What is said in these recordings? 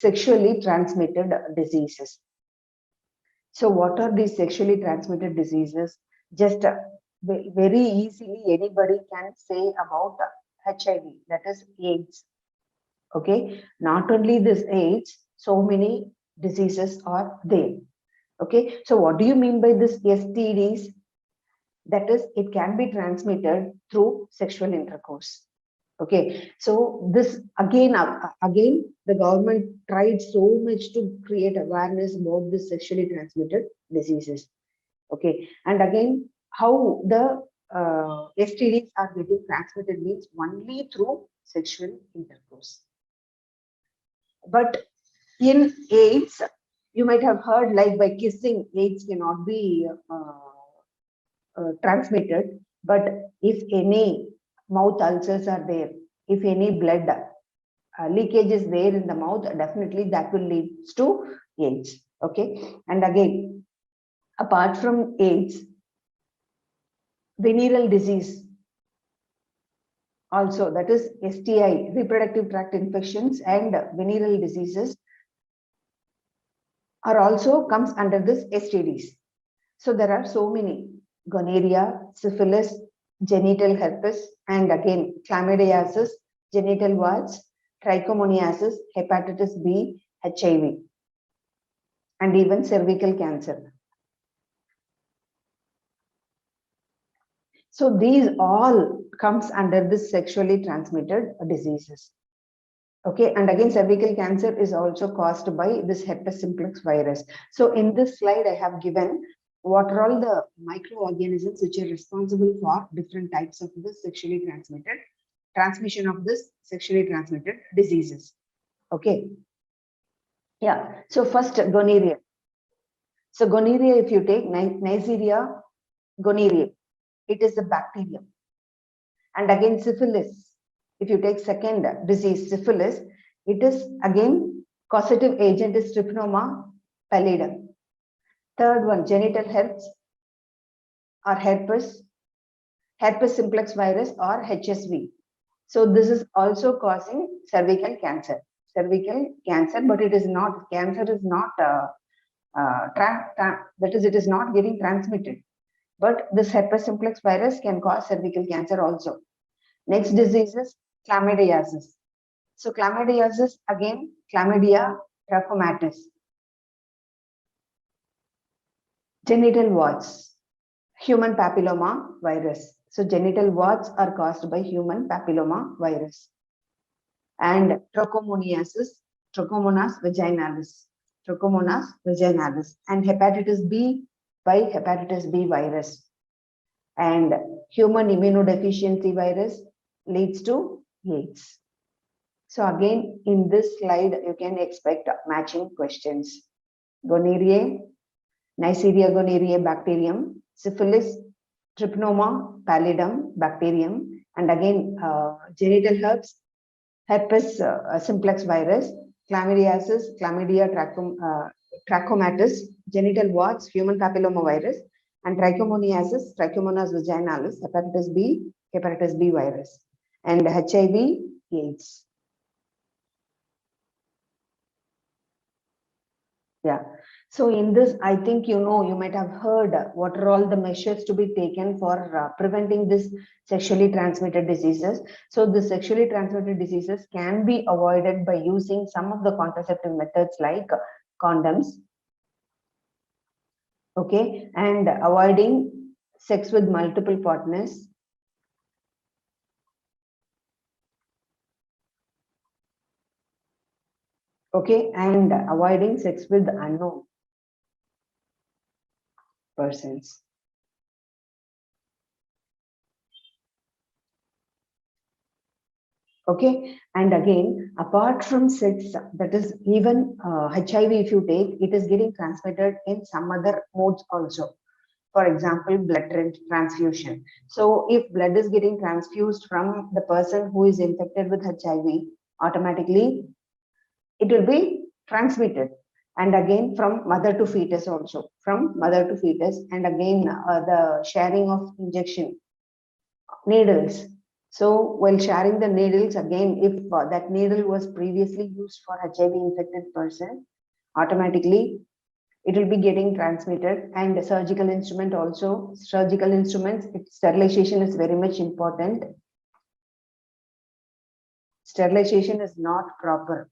sexually transmitted diseases. So what are these sexually transmitted diseases? Just very easily anybody can say about HIV, that is AIDS. Okay, not only this AIDS, so many diseases are there. Okay, so what do you mean by this STDs? That is, it can be transmitted through sexual intercourse. Okay, so this again the government tried so much to create awareness about the sexually transmitted diseases. Okay, and again, how the STDs are getting transmitted means only through sexual intercourse. But in AIDS, you might have heard, like, by kissing, AIDS cannot be transmitted. But if any mouth ulcers are there, if any blood leakage is there in the mouth, definitely that will lead to AIDS. Okay, and again, apart from AIDS, venereal disease also, that is STI, reproductive tract infections and venereal diseases are also comes under this STDs. So there are so many: gonorrhea, syphilis, genital herpes, and again chlamydiasis, genital warts, trichomoniasis, hepatitis B, HIV, and even cervical cancer. So these all comes under this sexually transmitted diseases. Okay, and again, cervical cancer is also caused by this herpes simplex virus. So in this slide, I have given what are all the microorganisms which are responsible for different types of this sexually transmitted transmission of this sexually transmitted diseases. Okay. Yeah. So first, gonorrhea. So gonorrhea, if you take Neisseria gonorrhea, it is a bacterium. And again, syphilis, if you take second disease, syphilis, it is again causative agent is Strychnoma pallidum. Third one, genital herpes or herpes simplex virus or HSV. So this is also causing cervical cancer. Cervical cancer, but it is not, cancer is not that is, it is not getting transmitted. But this herpes simplex virus can cause cervical cancer also. Next disease is chlamydiasis. So chlamydiasis, again, chlamydia trachomatis. Genital warts, human papilloma virus. So genital warts are caused by human papilloma virus. And trichomoniasis, Trichomonas vaginalis. Trichomonas vaginalis. And hepatitis B by hepatitis B virus. And human immunodeficiency virus leads to AIDS. So again, in this slide, you can expect matching questions. Gonorrhea, Neisseria gonorrhea bacterium, syphilis, Strychnoma pallidum bacterium, and again genital herpes simplex virus, chlamydiasis, chlamydia trachomatis, genital warts, human papilloma virus, and trichomoniasis, Trichomonas vaginalis, hepatitis B virus, and HIV, AIDS. Yeah. So in this, I think you might have heard what are all the measures to be taken for preventing this sexually transmitted diseases. So the sexually transmitted diseases can be avoided by using some of the contraceptive methods like condoms. Okay, and avoiding sex with multiple partners. Okay, and avoiding sex with unknown persons. Okay, and again, apart from sex, that is even HIV, if you take, it is getting transmitted in some other modes also. For example, blood transfusion. So if blood is getting transfused from the person who is infected with HIV, automatically it will be transmitted. And again, from mother to fetus also, from mother to fetus, and again the sharing of injection needles So while sharing the needles, again, if that needle was previously used for HIV infected person, automatically it will be getting transmitted. And surgical instrument also, surgical instruments, sterilization is very much important. Sterilization is not proper.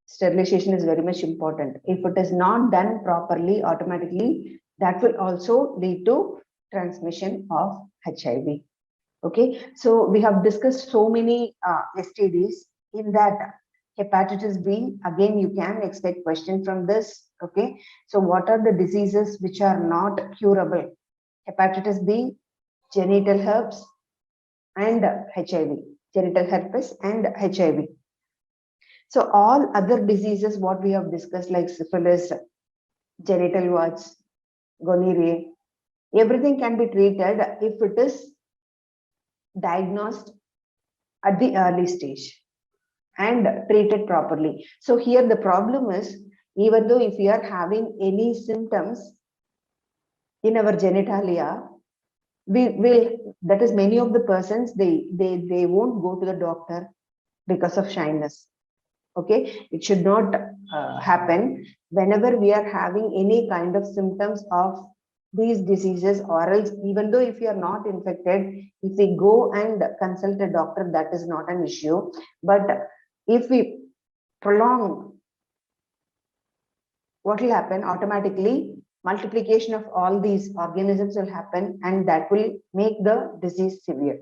Sterilization is very much important. If it is not done properly, automatically that will also lead to transmission of HIV. Okay, so we have discussed so many STDs. In that, hepatitis B, again, you can expect question from this. Okay, so what are the diseases which are not curable? Hepatitis B, genital herpes, and HIV. Genital herpes and HIV. So all other diseases, what we have discussed, like syphilis, genital warts, gonorrhea, everything can be treated if it is diagnosed at the early stage and treated properly. So here the problem is, even though if we are having any symptoms in our genitalia, we will, that is, many of the persons, they won't go to the doctor because of shyness. Okay, it should not happen. Whenever we are having any kind of symptoms of these diseases, or else, even though if you are not infected, if we go and consult a doctor, that is not an issue. But if we prolong, what will happen? Automatically multiplication of all these organisms will happen, and that will make the disease severe.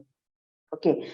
Okay.